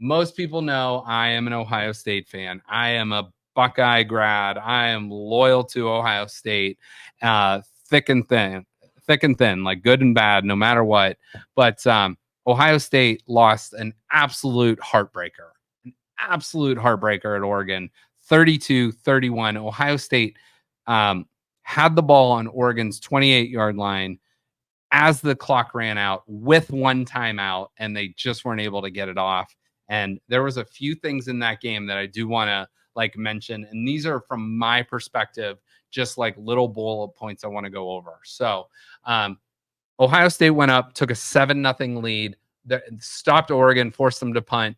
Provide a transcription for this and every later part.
most people know I am an Ohio State fan. I am a Buckeye grad. I am loyal to Ohio State, thick and thin, like good and bad, no matter what. But Ohio State lost an absolute heartbreaker at Oregon, 32-31. Ohio State had the ball on Oregon's 28-yard line as the clock ran out with one timeout, and they just weren't able to get it off. And there was a few things in that game that I do want to mention, and these are from my perspective, just like little bullet points I want to go over. So Ohio State went up, took a 7-0 lead, stopped Oregon, forced them to punt.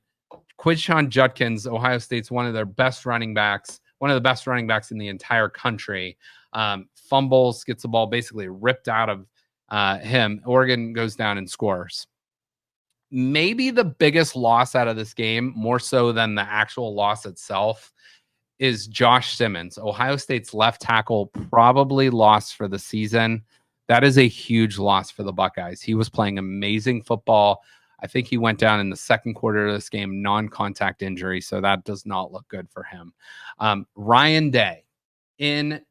Quinshon Judkins, Ohio State's one of the best running backs in the entire country, fumbles, gets the ball basically ripped out of him. Oregon goes down and scores. Maybe the biggest loss out of this game, more so than the actual loss itself, is Josh Simmons. Ohio State's left tackle, probably lost for the season. That is a huge loss for the Buckeyes. He was playing amazing football. I think he went down in the second quarter of this game, non-contact injury, so that does not look good for him. Ryan Day in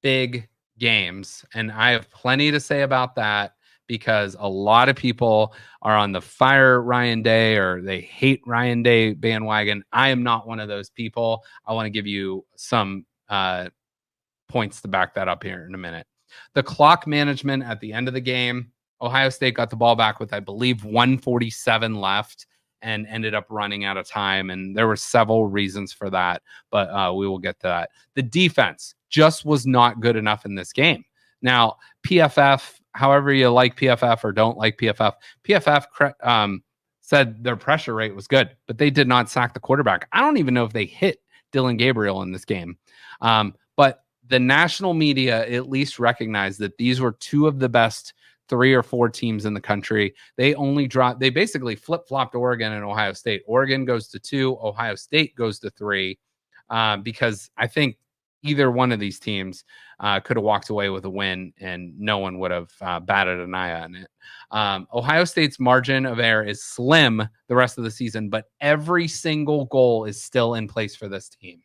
big games, and I have plenty to say about that because a lot of people are on the fire Ryan Day or they hate Ryan Day bandwagon. I am not one of those people. I want to give you some points to back that up here in a minute. The clock management at the end of the game, Ohio State got the ball back with, I believe, 1:47 left and ended up running out of time. And there were several reasons for that, but we will get to that. The defense just was not good enough in this game. Now, PFF, however you like PFF or don't like PFF said their pressure rate was good, but they did not sack the quarterback. I don't even know if they hit Dillon Gabriel in this game. But the national media at least recognized that these were two of the best 3 or 4 teams in the country. They basically flip-flopped Oregon and Ohio State. Oregon goes to 2, Ohio State goes to 3, because I think either one of these teams could have walked away with a win and no one would have batted an eye on it. Ohio State's margin of error is slim the rest of the season, but every single goal is still in place for this team.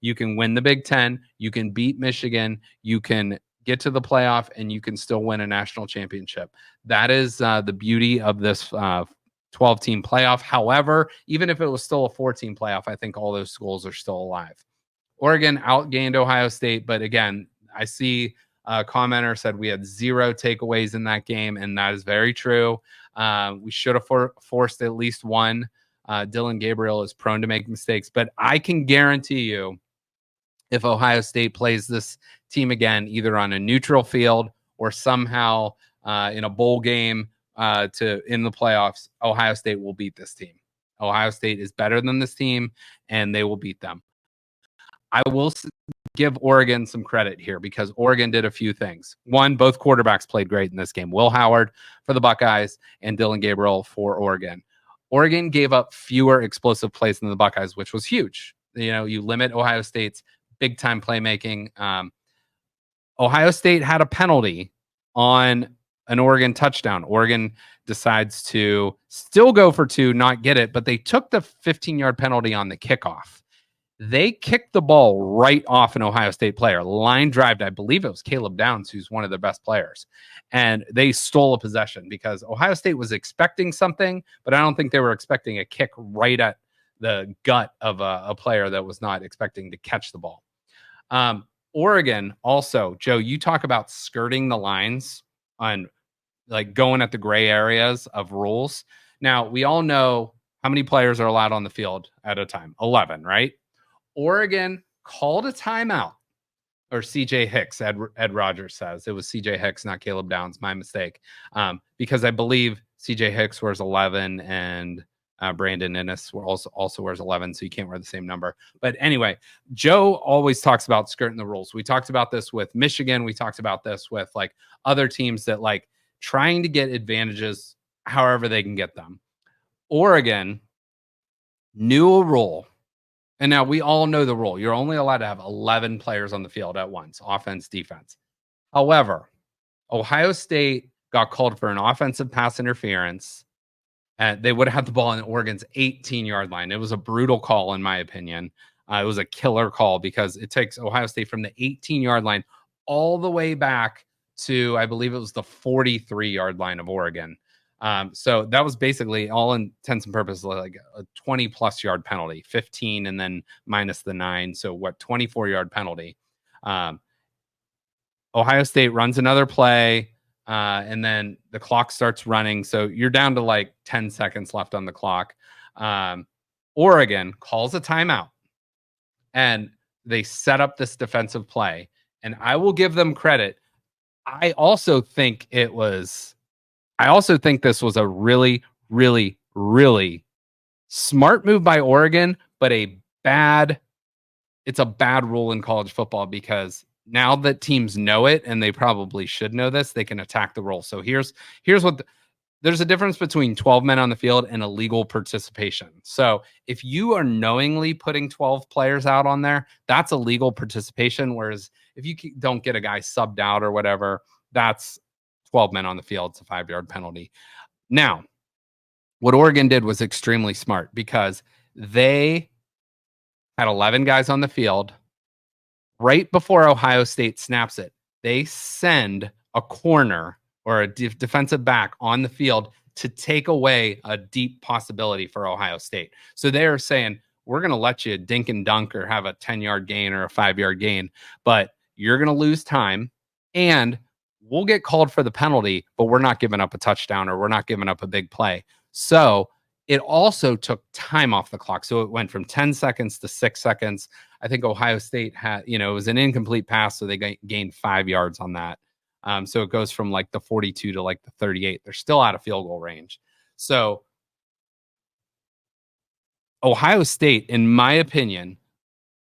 You can win the Big Ten, you can beat Michigan, you can get to the playoff, and you can still win a national championship. That is the beauty of this 12-team playoff. However, even if it was still a 4-team playoff, I think all those schools are still alive. Oregon outgained Ohio State, but again, I see a commenter said we had 0 takeaways in that game, and that is very true. We should have forced at least one. Dillon Gabriel is prone to make mistakes, but I can guarantee you if Ohio State plays this team again, either on a neutral field or somehow in a bowl game in the playoffs, Ohio State will beat this team. Ohio State is better than this team, and they will beat them. I will give Oregon some credit here because Oregon did a few things. One, both quarterbacks played great in this game. Will Howard for the Buckeyes and Dillon Gabriel for Oregon. Oregon gave up fewer explosive plays than the Buckeyes, which was huge. You limit Ohio State's big-time playmaking. Ohio State had a penalty on an Oregon touchdown. Oregon decides to still go for 2, not get it, but they took the 15-yard penalty on the kickoff. They kicked the ball right off an Ohio State player, line drive. I believe it was Caleb Downs, who's one of their best players. And they stole a possession because Ohio State was expecting something, but I don't think they were expecting a kick right at the gut of a player that was not expecting to catch the ball. Oregon also, Joe, you talk about skirting the lines on like going at the gray areas of rules. Now, we all know how many players are allowed on the field at a time. 11, right? Oregon called a timeout, or CJ Hicks, Ed Rogers says. It was CJ Hicks, not Caleb Downs, my mistake. Because I believe CJ Hicks wears 11 and Brandon Innes also wears 11, so you can't wear the same number. But anyway, Joe always talks about skirting the rules. We talked about this with Michigan. We talked about this with like other teams that like trying to get advantages however they can get them. Oregon knew a rule. And now we all know the rule. You're only allowed to have 11 players on the field at once, offense, defense. However, Ohio State got called for an offensive pass interference They would have had the ball in Oregon's 18-yard line. It was a brutal call, in my opinion. It was a killer call because it takes Ohio State from the 18-yard line all the way back to, I believe it was the 43-yard line of Oregon. So that was basically, all intents and purposes, like a 20-plus yard penalty, 15 and then minus the 9. So 24-yard penalty. Ohio State runs another play. And then the clock starts running. So you're down to like 10 seconds left on the clock. Oregon calls a timeout and they set up this defensive play. And I will give them credit. I also think this was a really, really, really smart move by Oregon, but it's a bad rule in college football because now that teams know it, and they probably should know this, they can attack the role. So here's what there's a difference between 12 men on the field and illegal participation. So if you are knowingly putting 12 players out on there, that's illegal participation. Whereas if you don't get a guy subbed out or whatever, that's 12 men on the field. It's a 5-yard penalty. Now, what Oregon did was extremely smart because they had 11 guys on the field. Right before Ohio State snaps it, they send a corner or a defensive back on the field to take away a deep possibility for Ohio State. So they're saying, we're going to let you dink and dunk or have a 10-yard gain or a 5-yard gain, but you're going to lose time and we'll get called for the penalty, but we're not giving up a touchdown or we're not giving up a big play. So it also took time off the clock. So it went from 10 seconds to 6 seconds. I think Ohio State had, it was an incomplete pass, so they gained 5 yards on that. So it goes from like the 42 to like the 38. They're still out of field goal range. So Ohio State, in my opinion,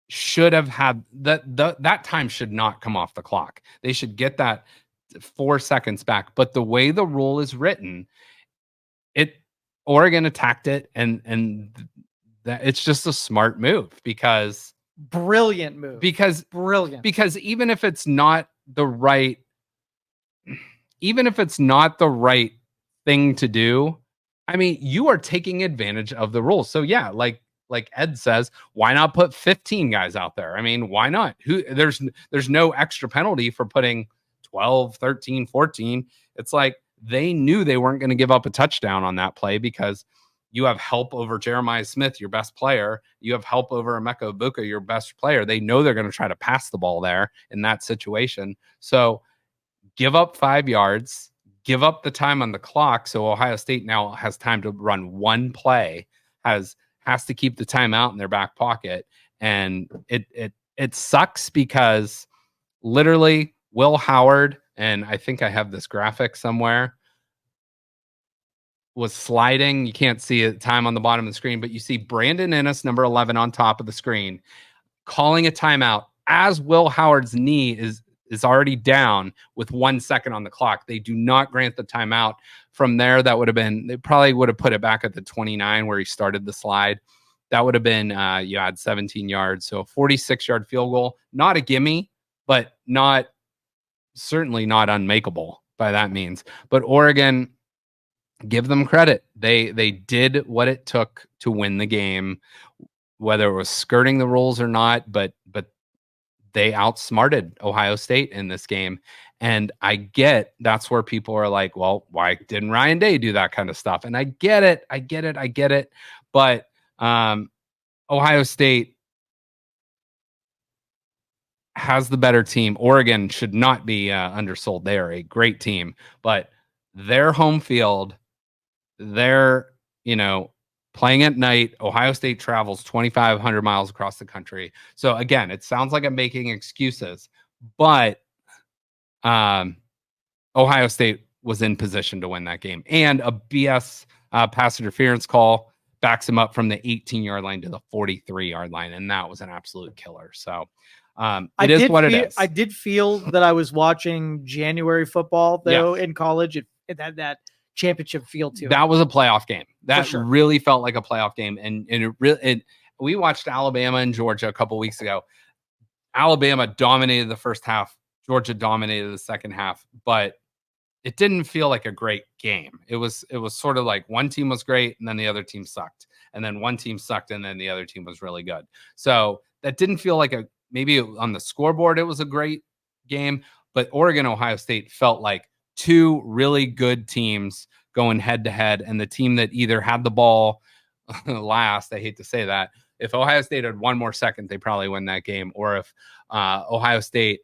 should have had that time should not come off the clock. They should get that 4 seconds back. But the way the rule is written, Oregon attacked it, and it's just a smart move because brilliant move. Because even if it's not the right thing to do, I mean, you are taking advantage of the rules. So yeah, like Ed says, why not put 15 guys out there? I mean, why not? There's no extra penalty for putting 12, 13, 14. It's like they knew they weren't going to give up a touchdown on that play because you have help over Jeremiah Smith, your best player. You have help over Emeka Egbuka, your best player. They know they're going to try to pass the ball there in that situation. So give up 5 yards, give up the time on the clock. So Ohio State now has time to run one play, has to keep the timeout in their back pocket. And it sucks because literally Will Howard, and I think I have this graphic somewhere, was sliding. You can't see it time on the bottom of the screen, but you see Brandon Inniss, number 11, on top of the screen, calling a timeout as Will Howard's knee is already down with 1 second on the clock. They do not grant the timeout. From there, they probably would have put it back at the 29 where he started the slide. That would have been, you had 17 yards. So a 46-yard field goal, not a gimme, but certainly not unmakeable by that means. But Oregon, give them credit. They did what it took to win the game, whether it was skirting the rules or not, but they outsmarted Ohio State in this game. And I get that's where people are like, well, why didn't Ryan Day do that kind of stuff? And I get it. But Ohio State has the better team. Oregon should not be undersold. They are a great team, but their home field, they're, playing at night. Ohio State travels 2,500 miles across the country. So again, it sounds like I'm making excuses, but Ohio State was in position to win that game. And a BS pass interference call backs him up from the 18-yard line to the 43-yard line. And that was an absolute killer. So it is what it is. I did feel that I was watching January football, though, in college. It had that championship feel to it. That was a playoff game. That really felt like a playoff game. And we watched Alabama and Georgia a couple weeks ago. Alabama dominated the first half. Georgia dominated the second half. But it didn't feel like a great game. It was sort of like one team was great and then the other team sucked. And then one team sucked and then the other team was really good. So that didn't feel like maybe on the scoreboard it was a great game, but Oregon, Ohio State felt like two really good teams going head to head, and the team that either had the ball last, I hate to say that, if Ohio State had one more second, they probably win that game. Or if Ohio State,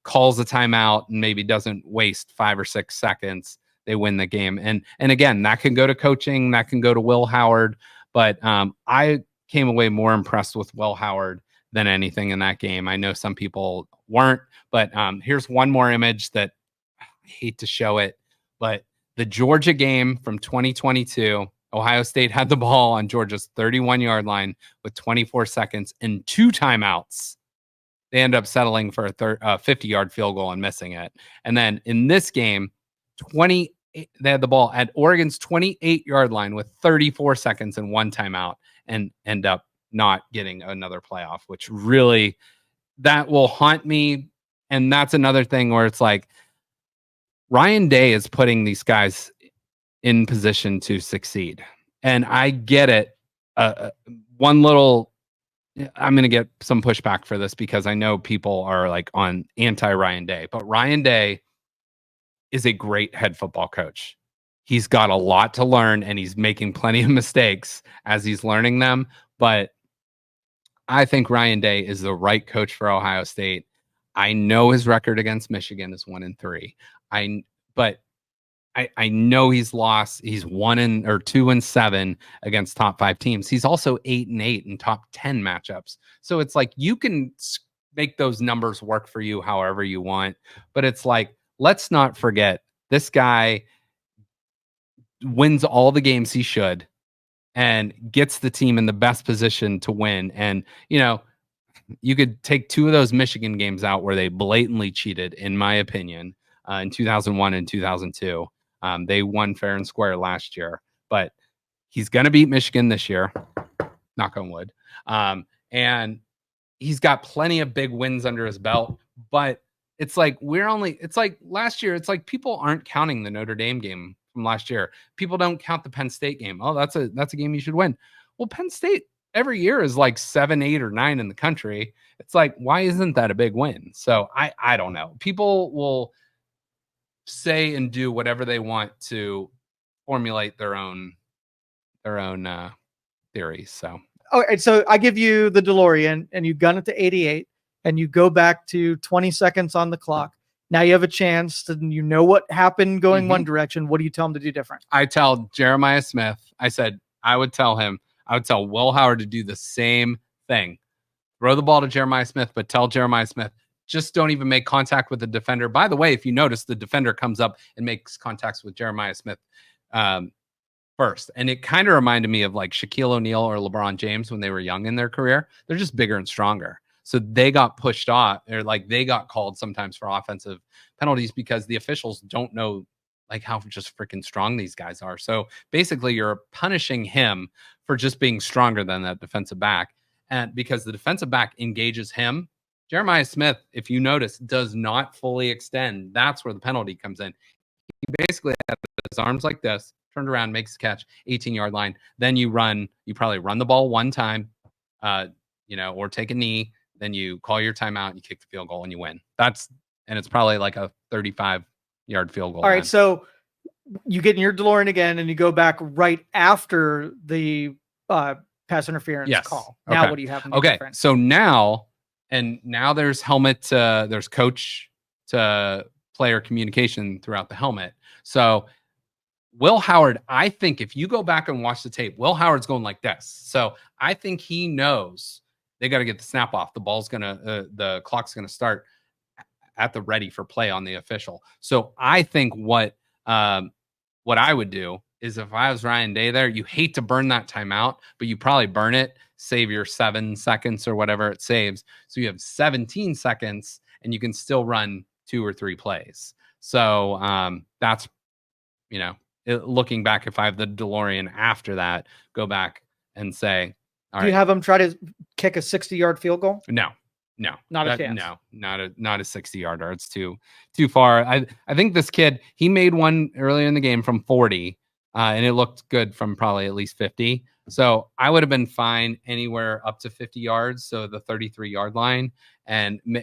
calls a timeout and maybe doesn't waste 5 or 6 seconds, they win the game. And again, that can go to coaching, that can go to Will Howard, but I came away more impressed with Will Howard than anything in that game. I know some people weren't, but here's one more image that I hate to show it, but the Georgia game from 2022, Ohio State had the ball on Georgia's 31-yard line with 24 seconds and 2 timeouts. They end up settling for a 50-yard field goal and missing it. And then in this game, they had the ball at Oregon's 28-yard line with 34 seconds and 1 timeout and end up not getting another playoff, which really, that will haunt me. And that's another thing where it's like Ryan Day is putting these guys in position to succeed. And I get it. I'm going to get some pushback for this because I know people are like on anti Ryan Day, but Ryan Day is a great head football coach. He's got a lot to learn and he's making plenty of mistakes as he's learning them. But I think Ryan Day is the right coach for Ohio State. I know his record against Michigan is 1-3. I know he's lost. He's 2-7 against top 5 teams. He's also 8-8 in top 10 matchups. So it's like you can make those numbers work for you however you want. But it's like, let's not forget this guy wins all the games he should and gets the team in the best position to win. And, you could take 2 of those Michigan games out where they blatantly cheated, in my opinion, in 2001 and 2002. They won fair and square last year, but he's going to beat Michigan this year, knock on wood. And he's got plenty of big wins under his belt, but it's like last year, it's like people aren't counting the Notre Dame game from last year. People don't count the Penn State game. Oh, that's a game you should win. Well, Penn State every year is like 7, 8, or 9 in the country. It's like, why isn't that a big win? So I don't know. People will say and do whatever they want to formulate their own theories. So, all right. So I give you the DeLorean and you gun it to 88 and you go back to 20 seconds on the clock. Now you have a chance to, what happened going one direction. What do you tell him to do different? I tell Jeremiah Smith, I would tell Will Howard to do the same thing. Throw the ball to Jeremiah Smith, but tell Jeremiah Smith, just don't even make contact with the defender. By the way, if you notice, the defender comes up and makes contacts with Jeremiah Smith first. And it kind of reminded me of like Shaquille O'Neal or LeBron James when they were young in their career. They're just bigger and stronger. So they got pushed off, or like they got called sometimes for offensive penalties because the officials don't know like how just freaking strong these guys are. So basically you're punishing him for just being stronger than that defensive back. And because the defensive back engages him, Jeremiah Smith, if you notice, does not fully extend. That's where the penalty comes in. He basically has his arms like this, turned around, makes the catch, 18-yard line. Then you probably run the ball one time, or take a knee. Then you call your timeout and you kick the field goal and you win. And it's probably like a 35-yard field goal. All right. So you get in your DeLorean again and you go back right after the pass interference call. Now, what do you have? Okay. So now there's there's coach to player communication throughout the helmet. So Will Howard, I think if you go back and watch the tape, Will Howard's going like this. So I think he knows they got to get the snap off. The clock's going to start at the ready for play on the official. So I think what I would do is if I was Ryan Day there, you hate to burn that timeout, but you probably burn it, save your 7 seconds or whatever it saves. So you have 17 seconds and you can still run 2 or 3 plays. So that's, looking back, if I have the DeLorean after that, go back and say, all right. Do you have them try to kick a 60-yard field goal? No. No, Not a chance. No, not a 60-yarder. It's too far. I think this kid, he made one earlier in the game from 40, and it looked good from probably at least 50. So I would have been fine anywhere up to 50 yards, so the 33-yard line,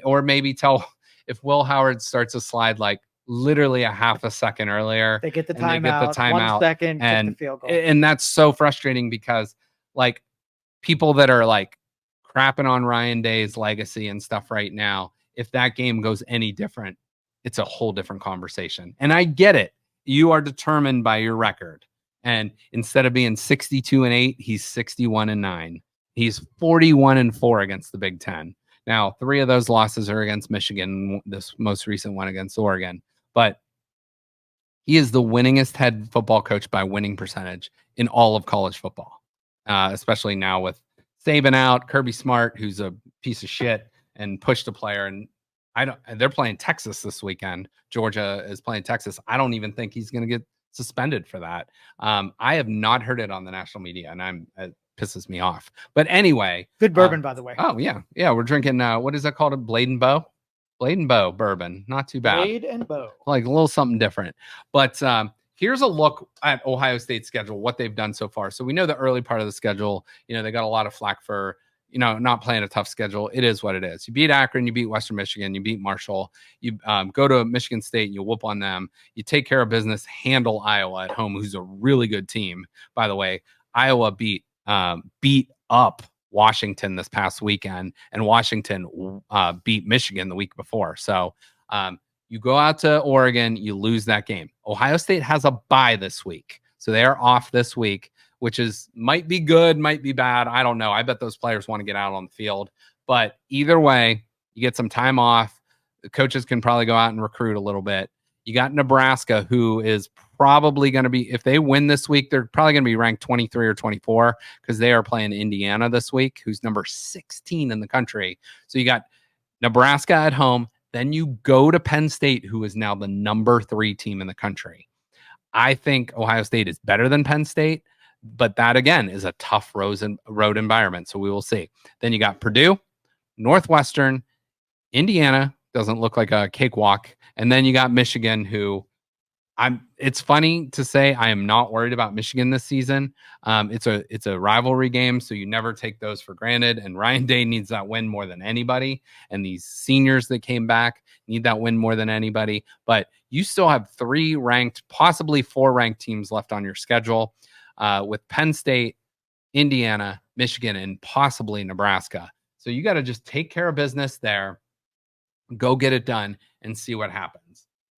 or maybe tell if Will Howard starts to slide like literally a half a second earlier, They get the and they get the timeout. 1 second, kick the field goal. And that's so frustrating because like people that are like crapping on Ryan Day's legacy and stuff right now, if that game goes any different, it's a whole different conversation. And I get it. You are determined by your record. And instead of being 62-8, he's 61-9. He's 41-4 against the Big Ten. Now, 3 of those losses are against Michigan, this most recent one against Oregon. But he is the winningest head football coach by winning percentage in all of college football, especially now with Saban out, Kirby Smart, who's a piece of shit, and pushed a player. And they're playing Texas this weekend. Georgia is playing Texas. I don't even think he's going to get suspended for that. I have not heard it on the national media, and it pisses me off. But anyway, good bourbon, by the way. Oh yeah. We're drinking. What is that called? A Blade and Bow bourbon. Not too bad. Blade and Bow. Like a little something different. But here's a look at Ohio State's schedule, what they've done so far. So we know the early part of the schedule, they got a lot of flack for, not playing a tough schedule. It is what it is. You beat Akron, you beat Western Michigan, you beat Marshall, you go to Michigan State and you whoop on them. You take care of business, handle Iowa at home, who's a really good team, by the way. Iowa beat up Washington this past weekend, and Washington beat Michigan the week before. So you go out to Oregon, you lose that game. Ohio State has a bye this week. So they are off this week, which might be good, might be bad. I don't know. I bet those players want to get out on the field. But either way, you get some time off. The coaches can probably go out and recruit a little bit. You got Nebraska, who is probably going to be, if they win this week, they're probably going to be ranked 23 or 24 because they are playing Indiana this week, who's number 16 in the country. So you got Nebraska at home. Then you go to Penn State, who is now the number 3 team in the country. I think Ohio State is better than Penn State, but that, again, is a tough road environment, so we will see. Then you got Purdue, Northwestern, Indiana, doesn't look like a cakewalk, and then you got Michigan, who it's funny to say I am not worried about Michigan this season. It's a rivalry game, so you never take those for granted. And Ryan Day needs that win more than anybody. And these seniors that came back need that win more than anybody. But you still have 3 ranked, possibly 4 ranked teams left on your schedule, with Penn State, Indiana, Michigan, and possibly Nebraska. So you got to just take care of business there, go get it done, and see what happens.